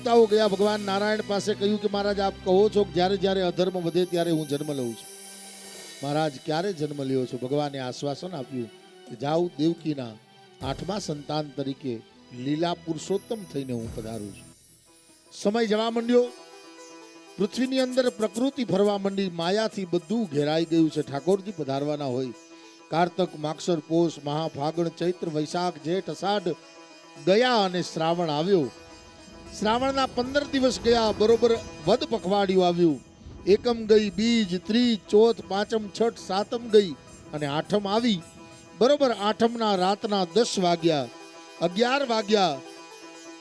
દેવતાઓ ગયા ભગવાન નારાયણ પાસે, કહ્યું કે મહારાજ આપ કહો છો કે જ્યારે જ્યારે અધર્મ વધે ત્યારે હું જન્મ લઉં છું. મહારાજ ક્યારે જન્મ લ્યો છો? ભગવાને આશ્વાસન આપ્યું કે જાઓ, દેવકીના 8મા સંતાન તરીકે લીલા પુરુષોત્તમ થઈને હું પધારું છું. સમય જવા માંડ્યો, પૃથ્વીની અંદર પ્રકૃતિ ફરવા માંડી, માયાથી બધું ઘેરાઈ ગયું છે. ઠાકોરજી પધારવાના હોય. કાર્તક, માક્ષર, પોષ, મહા, ફાગણ, ચૈત્ર, વૈશાખ, જેઠ, અષાઢ ગયા અને શ્રાવણ આવ્યો. શ્રાવણના 15 દિવસ ગયા, બરોબર વદ પખવાડિયું આવ્યું. એકમ ગઈ, બીજ, ત્રીજ, ચોથ, પાંચમ, છઠ, સાતમ ગઈ અને આઠમ આવી. બરોબર આઠમના રાતના 10 વાગ્યા, 11 વાગ્યા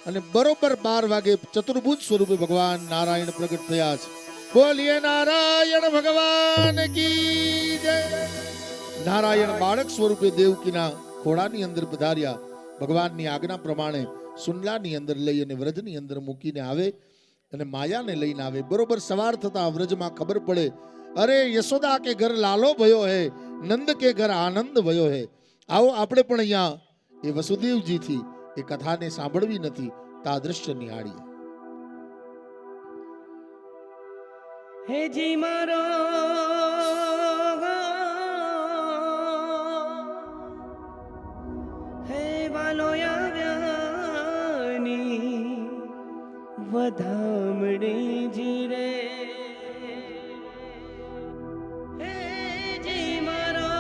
અને બરોબર 12 વાગે ચતુર્ભુજ સ્વરૂપે ભગવાન નારાયણ પ્રગટ થયા છે. બોલીએ નારાયણ ભગવાન કી જય. નારાયણ બાળક સ્વરૂપે દેવકીના ખોળાની અંદર પધાર્યા. ભગવાનની આજ્ઞા પ્રમાણે સુંડલાની અંદર લઈ અને વ્રજની અંદર મૂકીને આવે અને માયાને લઈને આવે. બરોબર સવાર થતા વ્રજમાં ખબર પડે, અરે યશોદા કે ઘર લાલો ભયો હે, નંદ કે ઘર આનંદ ભયો હે. આવો આપણે પણ અહીંયા એ વસુદેવજીથી એ કથાને સાંભળવી નથી, તા દ્રશ્ય નિહાળીએ. હે જી મારો હે વાલો આવ્યાની વધામણી જી રે. હે જી મારો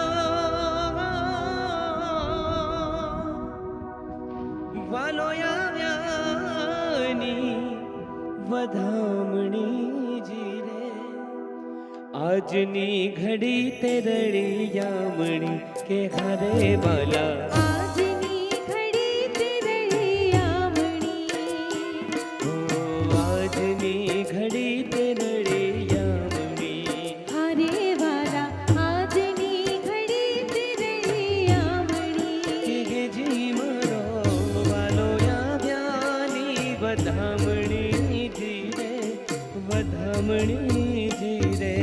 વાલો આવ્યાની વધામણી જી રે. આજની ઘડી તે રડી યામણી કે હરે બાલા. આજની ઘડી તે રડી યામણી. આજની ઘડી તે રડી યામણી. હરે વાલા આજની ઘડી તે રડી યામણી. કે જી મારો વાલો આવ્યાની વધામણી જી રે, વધામણી જી રે.